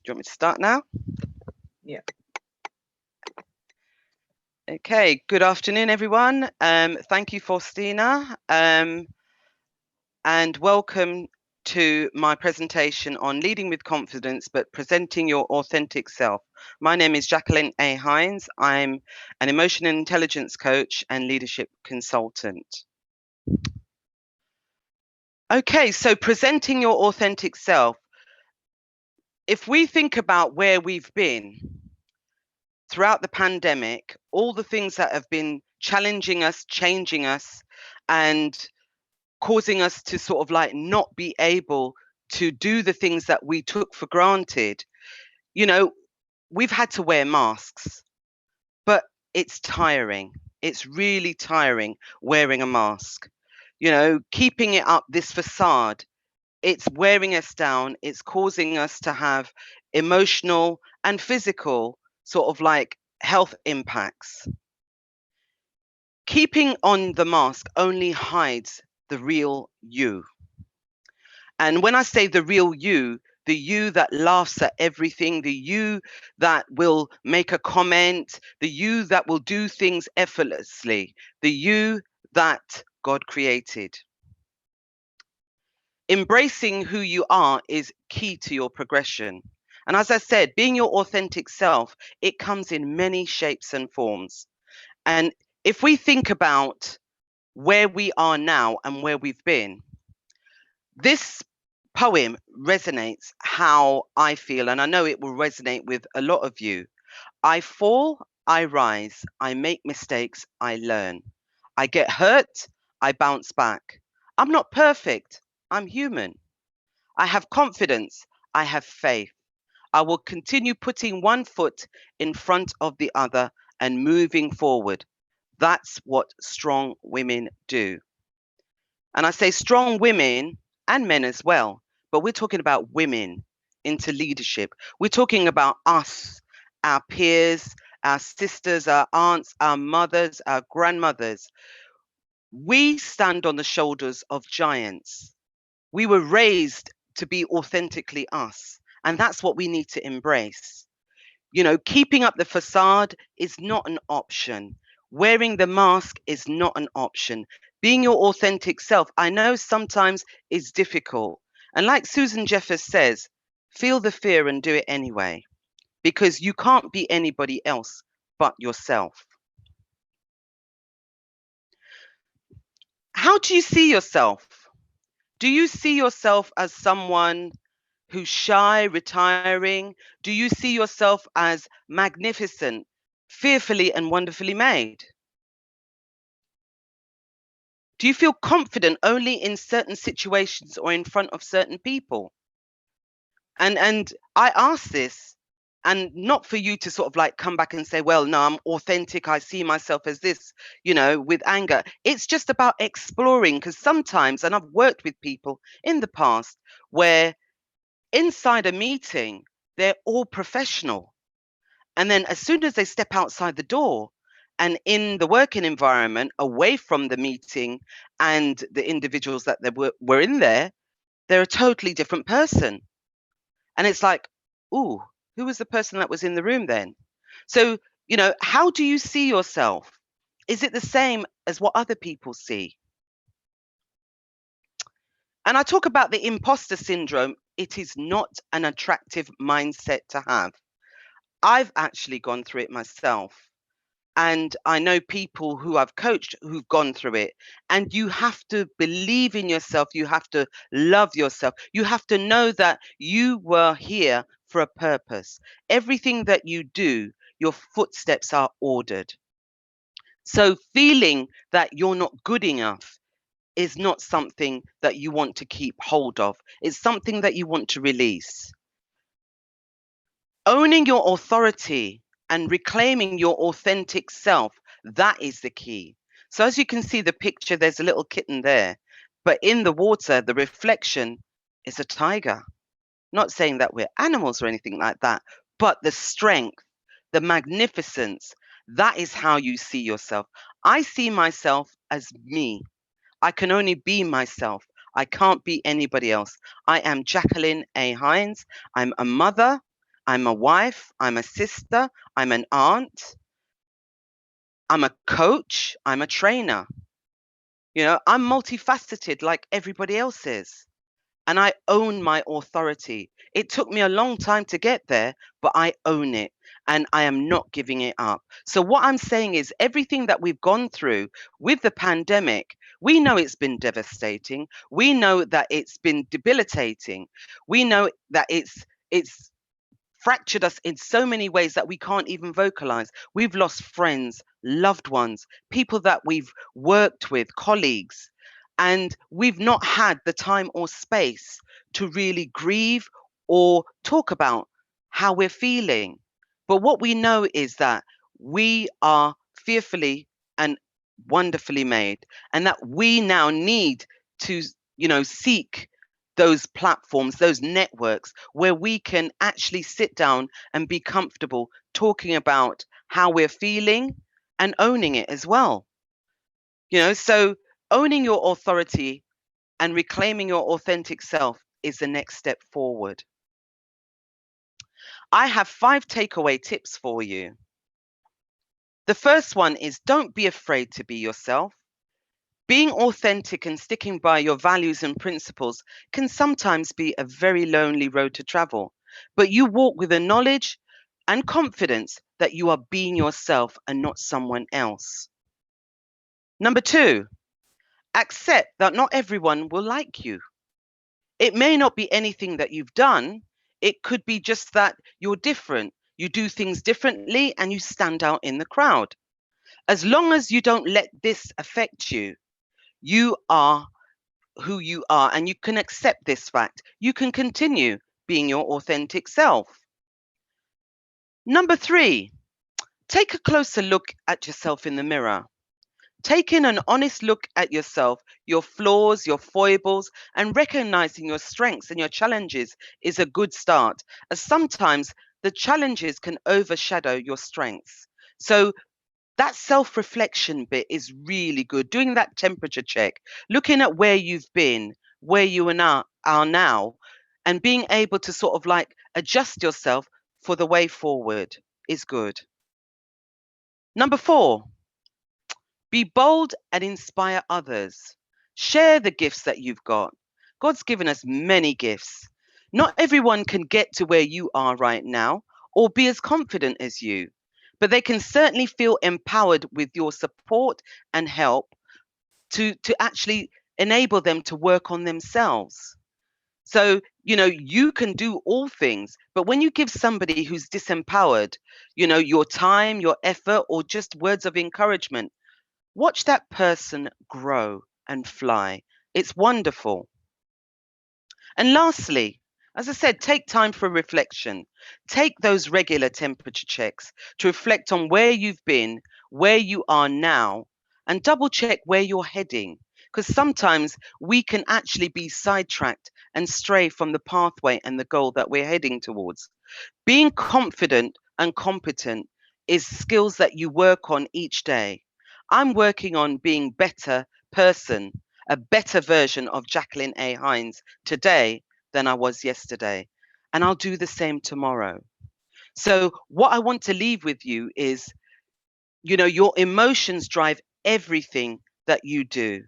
you want me to start now? Yeah. Okay, good afternoon, everyone. Thank you, Faustina, and welcome to my presentation on leading with confidence, but presenting your authentic self. My name is Jacqueline Hinds. I'm an emotion and intelligence coach and leadership consultant. Okay, so presenting your authentic self. If we think about where we've been throughout the pandemic, all the things that have been challenging us, changing us, and causing us to sort of like not be able to do the things that we took for granted, you know, we've had to wear masks, but it's tiring. It's really tiring wearing a mask, keeping it up, this facade. It's wearing us down. It's causing us to have emotional and physical sort of like health impacts. Keeping on the mask only hides the real you. And when I say the real you, the you that laughs at everything, the you that will make a comment, the you that will do things effortlessly, the you that God created. Embracing who you are is key to your progression. And as I said, being your authentic self, it comes in many shapes and forms. And if we think about where we are now and where we've been, this poem resonates how I feel, and I know it will resonate with a lot of you. I fall, I rise, I make mistakes, I learn. I get hurt, I bounce back. I'm not perfect, I'm human. I have confidence, I have faith. I will continue putting one foot in front of the other and moving forward. That's what strong women do. And I say strong women and men as well, but we're talking about women into leadership. We're talking about us, our peers, our sisters, our aunts, our mothers, our grandmothers. We stand on the shoulders of giants. We were raised to be authentically us, and that's what we need to embrace. Keeping up the facade is not an option. Wearing the mask is not an option. Being your authentic self, I know sometimes is difficult. And like Susan Jeffers says, feel the fear and do it anyway, because you can't be anybody else but yourself. How do you see yourself? Do you see yourself as someone who's shy, retiring? Do you see yourself as magnificent, fearfully and wonderfully made? Do you feel confident only in certain situations or in front of certain people? And I ask this, and not for you to sort of like come back and say, well, no, I'm authentic, I see myself as this, with anger. It's just about exploring, because sometimes, and I've worked with people in the past where inside a meeting, they're all professional. And then as soon as they step outside the door and in the working environment, away from the meeting and the individuals that they were in there, they're a totally different person. And it's like, ooh, who was the person that was in the room then? So, how do you see yourself? Is it the same as what other people see? And I talk about the imposter syndrome. It is not an attractive mindset to have. I've actually gone through it myself. And I know people who I've coached who've gone through it. And you have to believe in yourself. You have to love yourself. You have to know that you were here for a purpose. Everything that you do, your footsteps are ordered. So feeling that you're not good enough is not something that you want to keep hold of. It's something that you want to release. Owning your authority and reclaiming your authentic self, that is the key. So as you can see the picture, there's a little kitten there, but in the water, the reflection is a tiger. Not saying that we're animals or anything like that, but the strength, the magnificence, that is how you see yourself. I see myself as me. I can only be myself. I can't be anybody else. I am Jacqueline A. Hinds. I'm a mother. I'm a wife, I'm a sister, I'm an aunt, I'm a coach, I'm a trainer. I'm multifaceted like everybody else is. And I own my authority. It took me a long time to get there, but I own it and I am not giving it up. So, what I'm saying is, everything that we've gone through with the pandemic, we know it's been devastating. We know that it's been debilitating. We know that it's fractured us in so many ways that we can't even vocalize. We've lost friends, loved ones, people that we've worked with, colleagues, and we've not had the time or space to really grieve or talk about how we're feeling. But what we know is that we are fearfully and wonderfully made, and that we now need to, seek those platforms, those networks where we can actually sit down and be comfortable talking about how we're feeling and owning it as well. So owning your authority and reclaiming your authentic self is the next step forward. I have 5 takeaway tips for you. The first one is, don't be afraid to be yourself. Being authentic and sticking by your values and principles can sometimes be a very lonely road to travel, but you walk with the knowledge and confidence that you are being yourself and not someone else. Number 2, accept that not everyone will like you. It may not be anything that you've done. It could be just that you're different. You do things differently and you stand out in the crowd. As long as you don't let this affect you, you are who you are and you can accept this fact. You can continue being your authentic self. Number 3, take a closer look at yourself in the mirror. Taking an honest look at yourself, your flaws, your foibles, and recognizing your strengths and your challenges is a good start, as sometimes the challenges can overshadow your strengths. So that self-reflection bit is really good. Doing that temperature check, looking at where you've been, where you are now, and being able to sort of like adjust yourself for the way forward is good. Number 4, be bold and inspire others. Share the gifts that you've got. God's given us many gifts. Not everyone can get to where you are right now or be as confident as you, but they can certainly feel empowered with your support and help to actually enable them to work on themselves. So, you can do all things, but when you give somebody who's disempowered, your time, your effort, or just words of encouragement, watch that person grow and fly. It's wonderful. And lastly, as I said, take time for reflection. Take those regular temperature checks to reflect on where you've been, where you are now, and double check where you're heading. Because sometimes we can actually be sidetracked and stray from the pathway and the goal that we're heading towards. Being confident and competent is skills that you work on each day. I'm working on being better person, a better version of Jacqueline Hinds today than I was yesterday. And I'll do the same tomorrow. So what I want to leave with you is, your emotions drive everything that you do.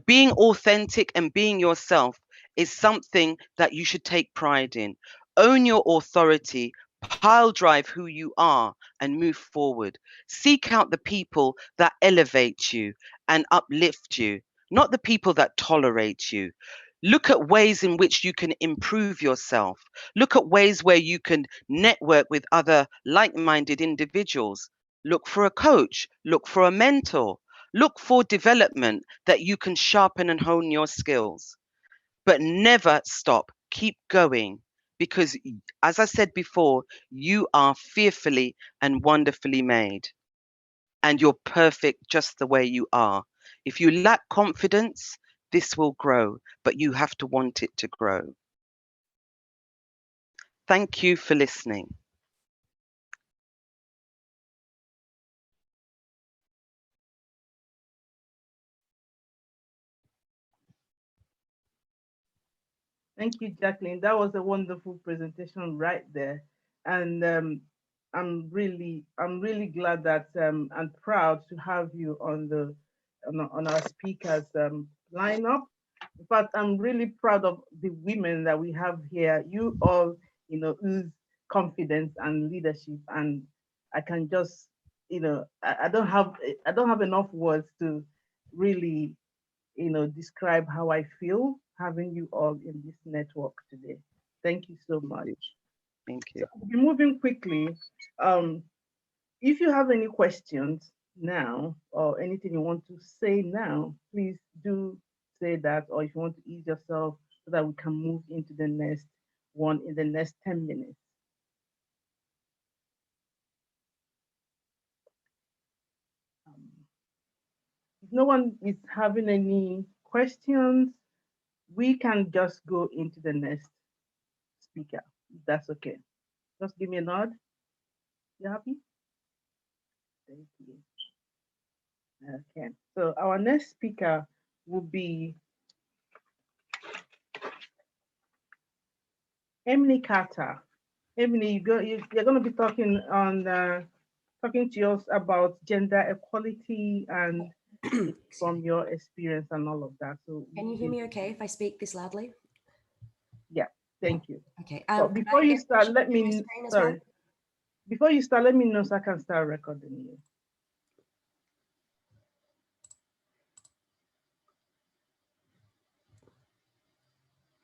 Being authentic and being yourself is something that you should take pride in. Own your authority, pile drive who you are, and move forward. Seek out the people that elevate you and uplift you, not the people that tolerate you. Look at ways in which you can improve yourself. Look at ways where you can network with other like minded individuals. Look for a coach, look for a mentor. Look for development that you can sharpen and hone your skills, but never stop. Keep going because, as I said before, you are fearfully and wonderfully made and you're perfect just the way you are. If you lack confidence, this will grow, but you have to want it to grow. Thank you for listening. Thank you, Jacqueline. That was a wonderful presentation right there. And I'm really glad that and proud to have you on our speakers lineup. In fact, I'm really proud of the women that we have here. You all, ooze confidence and leadership, and I can just, I don't have enough words to really, describe how I feel having you all in this network today. Thank you so much. Thank So you. I'll be moving quickly. Um, if you have any questions now or anything you want to say now, please do say that, or if you want to ease yourself so that we can move into the next one in the next 10 minutes. Um, if no one is having any questions, we can just go into the next speaker. If that's okay. Just give me a nod. You happy? Thank you. Okay. So our next speaker will be Emily Carter. Emily, you're going to be talking to us about gender equality and from your experience and all of that. So Can you hear me okay if I speak this loudly? yeah, thank you. Okay. But Could before I you get start, permission to share my screen as well? sorry. Before you start, let me know so I can start recording you.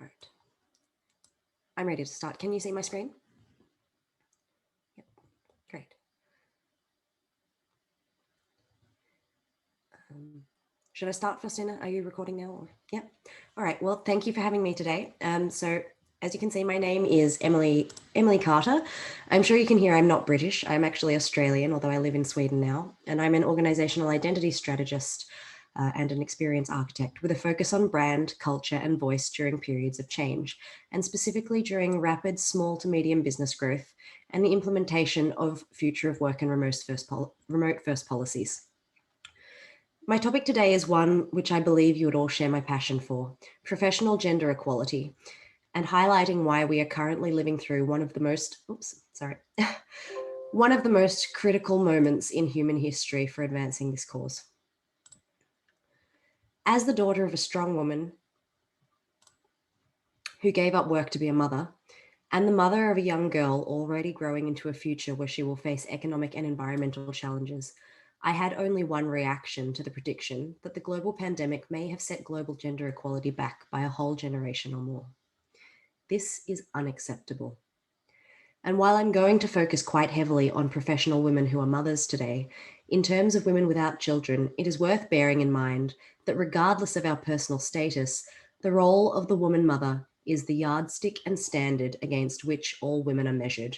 All right. I'm ready to start. Can you see my screen? Yep. Great. Should I start, Faustina? Are you recording now? Or? Yep. All right. Well, thank you for having me today. So as you can see, my name is Emily Carter. I'm sure you can hear I'm not British. I'm actually Australian, although I live in Sweden now. And I'm an organizational identity strategist and an experience architect with a focus on brand, culture, and voice during periods of change, and specifically during rapid small to medium business growth and the implementation of future of work and remote first policies. My topic today is one which I believe you would all share my passion for, professional gender equality, and highlighting why we are currently living through one of the most, one of the most critical moments in human history for advancing this cause. As the daughter of a strong woman who gave up work to be a mother, and the mother of a young girl already growing into a future where she will face economic and environmental challenges, I had only one reaction to the prediction that the global pandemic may have set global gender equality back by a whole generation or more. This is unacceptable. And while I'm going to focus quite heavily on professional women who are mothers today, in terms of women without children, it is worth bearing in mind that regardless of our personal status, the role of the woman mother is the yardstick and standard against which all women are measured.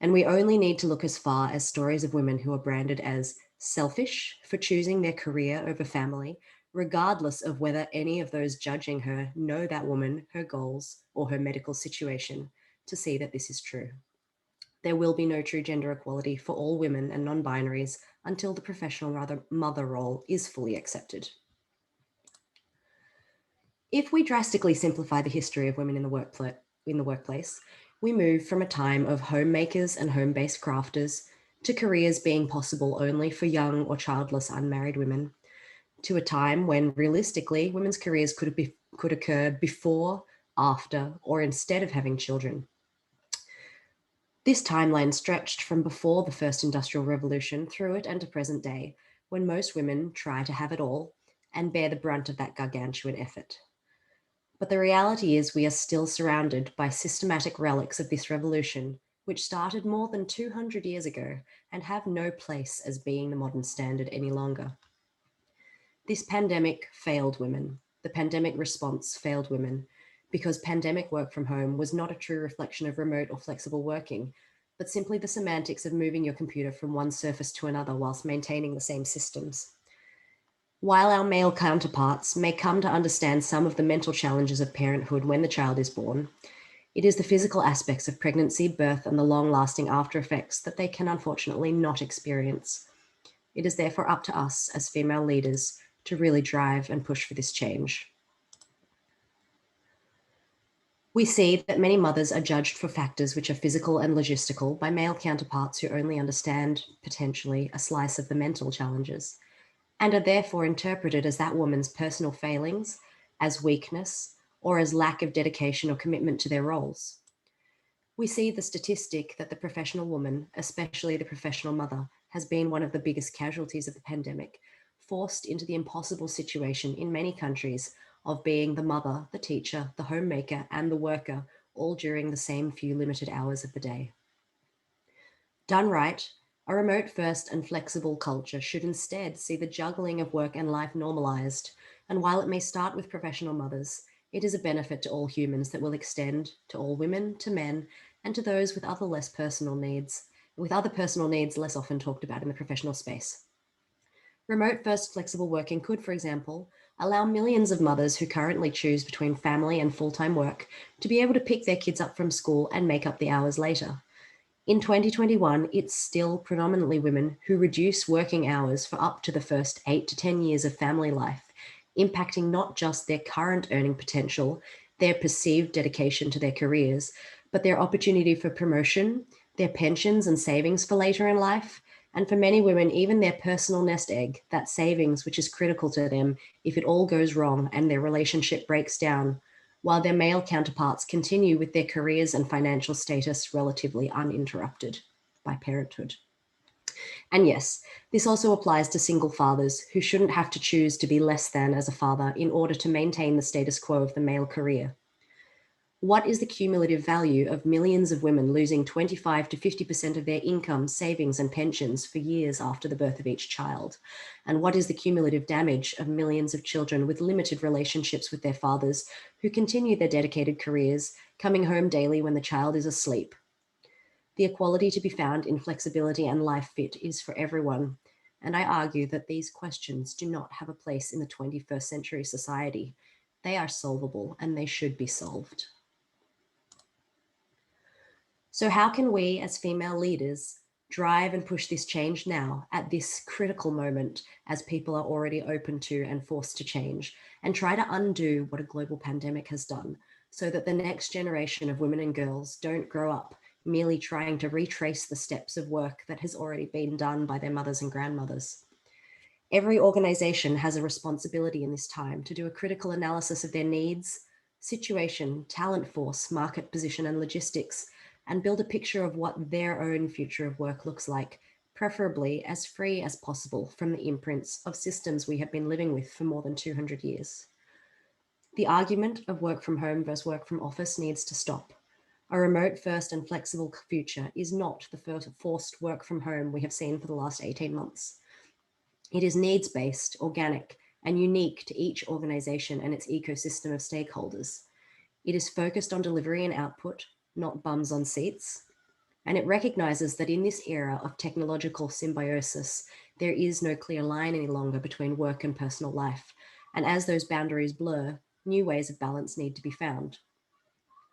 And we only need to look as far as stories of women who are branded as selfish for choosing their career over family, regardless of whether any of those judging her know that woman, her goals, or her medical situation, to see that this is true. There will be no true gender equality for all women and non-binaries until the professional mother role is fully accepted. If we drastically simplify the history of women in the workplace, we move from a time of homemakers and home-based crafters to careers being possible only for young or childless unmarried women, to a time when realistically women's careers could occur before, after, or instead of having children. This timeline stretched from before the first industrial revolution through it and to present day, when most women try to have it all and bear the brunt of that gargantuan effort. But the reality is we are still surrounded by systematic relics of this revolution, which started more than 200 years ago and have no place as being the modern standard any longer. This pandemic failed women. The pandemic response failed women because pandemic work from home was not a true reflection of remote or flexible working, but simply the semantics of moving your computer from one surface to another whilst maintaining the same systems. While our male counterparts may come to understand some of the mental challenges of parenthood when the child is born, it is the physical aspects of pregnancy, birth, and the long-lasting after effects that they can unfortunately not experience. It is therefore up to us as female leaders to really drive and push for this change. We see that many mothers are judged for factors which are physical and logistical by male counterparts who only understand, potentially, a slice of the mental challenges, and are therefore interpreted as that woman's personal failings, as weakness, or as lack of dedication or commitment to their roles. We see the statistic that the professional woman, especially the professional mother, has been one of the biggest casualties of the pandemic, forced into the impossible situation in many countries of being the mother, the teacher, the homemaker, and the worker, all during the same few limited hours of the day. Done right, a remote-first and flexible culture should instead see the juggling of work and life normalized, and while it may start with professional mothers, it is a benefit to all humans that will extend to all women, to men, and to those with other personal needs less often talked about in the professional space. Remote-first flexible working could, for example, allow millions of mothers who currently choose between family and full-time work to be able to pick their kids up from school and make up the hours later. In 2021, it's still predominantly women who reduce working hours for up to the first 8 to 10 years of family life, impacting not just their current earning potential, their perceived dedication to their careers, but their opportunity for promotion, their pensions and savings for later in life, and for many women, even their personal nest egg, that savings which is critical to them if it all goes wrong and their relationship breaks down, while their male counterparts continue with their careers and financial status relatively uninterrupted by parenthood. And yes, this also applies to single fathers who shouldn't have to choose to be less than as a father in order to maintain the status quo of the male career. What is the cumulative value of millions of women losing 25 to 50% of their income, savings, and pensions for years after the birth of each child? And what is the cumulative damage of millions of children with limited relationships with their fathers who continue their dedicated careers, coming home daily when the child is asleep? The equality to be found in flexibility and life fit is for everyone. And I argue that these questions do not have a place in the 21st century society. They are solvable and they should be solved. So how can we as female leaders drive and push this change now at this critical moment as people are already open to and forced to change, and try to undo what a global pandemic has done so that the next generation of women and girls don't grow up merely trying to retrace the steps of work that has already been done by their mothers and grandmothers? Every organization has a responsibility in this time to do a critical analysis of their needs, situation, talent force, market position, and logistics, and build a picture of what their own future of work looks like, preferably as free as possible from the imprints of systems we have been living with for more than 200 years. The argument of work from home versus work from office needs to stop. A remote first and flexible future is not the forced work from home we have seen for the last 18 months. It is needs-based, organic, and unique to each organization and its ecosystem of stakeholders. It is focused on delivery and output, not bums on seats. And it recognizes that in this era of technological symbiosis, there is no clear line any longer between work and personal life. And as those boundaries blur, new ways of balance need to be found.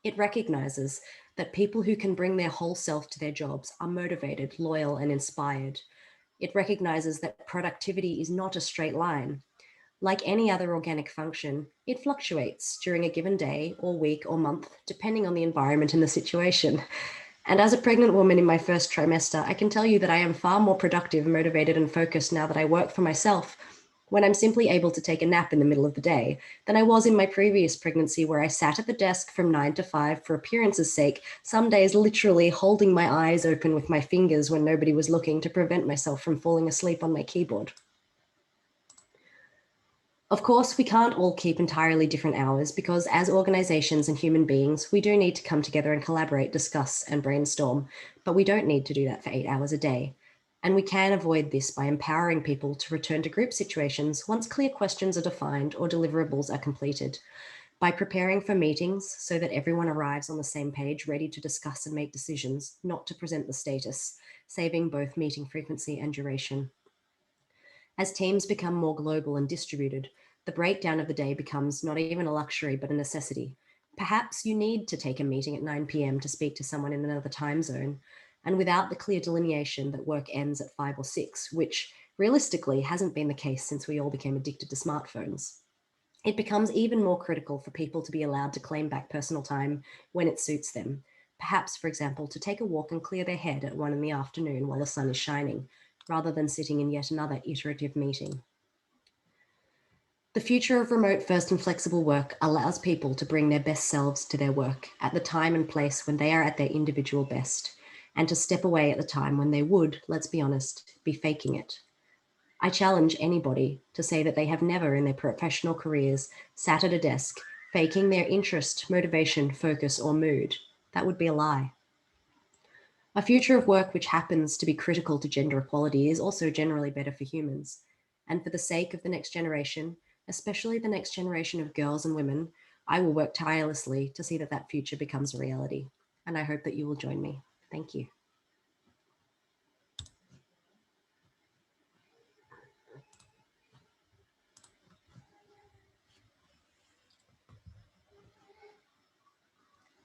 It recognizes that people who can bring their whole self to their jobs are motivated, loyal, and inspired. It recognizes that productivity is not a straight line. Like any other organic function, it fluctuates during a given day or week or month, depending on the environment and the situation. And as a pregnant woman in my first trimester, I can tell you that I am far more productive, motivated, and focused now that I work for myself when I'm simply able to take a nap in the middle of the day than I was in my previous pregnancy, where I sat at the desk from 9 to 5 for appearance's sake, some days literally holding my eyes open with my fingers when nobody was looking to prevent myself from falling asleep on my keyboard. Of course, we can't all keep entirely different hours because as organizations and human beings, we do need to come together and collaborate, discuss, and brainstorm, but we don't need to do that for 8 hours a day. And we can avoid this by empowering people to return to group situations once clear questions are defined or deliverables are completed, by preparing for meetings so that everyone arrives on the same page, ready to discuss and make decisions, not to present the status, saving both meeting frequency and duration. As teams become more global and distributed, the breakdown of the day becomes not even a luxury, but a necessity. Perhaps you need to take a meeting at 9 p.m. to speak to someone in another time zone, and without the clear delineation that work ends at 5 or 6, which realistically hasn't been the case since we all became addicted to smartphones. It becomes even more critical for people to be allowed to claim back personal time when it suits them. Perhaps, for example, to take a walk and clear their head at 1 in the afternoon while the sun is shining, rather than sitting in yet another iterative meeting. The future of remote first and flexible work allows people to bring their best selves to their work at the time and place when they are at their individual best, and to step away at the time when they would, let's be honest, be faking it. I challenge anybody to say that they have never in their professional careers sat at a desk faking their interest, motivation, focus, or mood. That would be a lie. A future of work which happens to be critical to gender equality is also generally better for humans. And for the sake of the next generation, especially the next generation of girls and women, I will work tirelessly to see that that future becomes a reality. And I hope that you will join me. Thank you.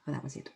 Well, that was it.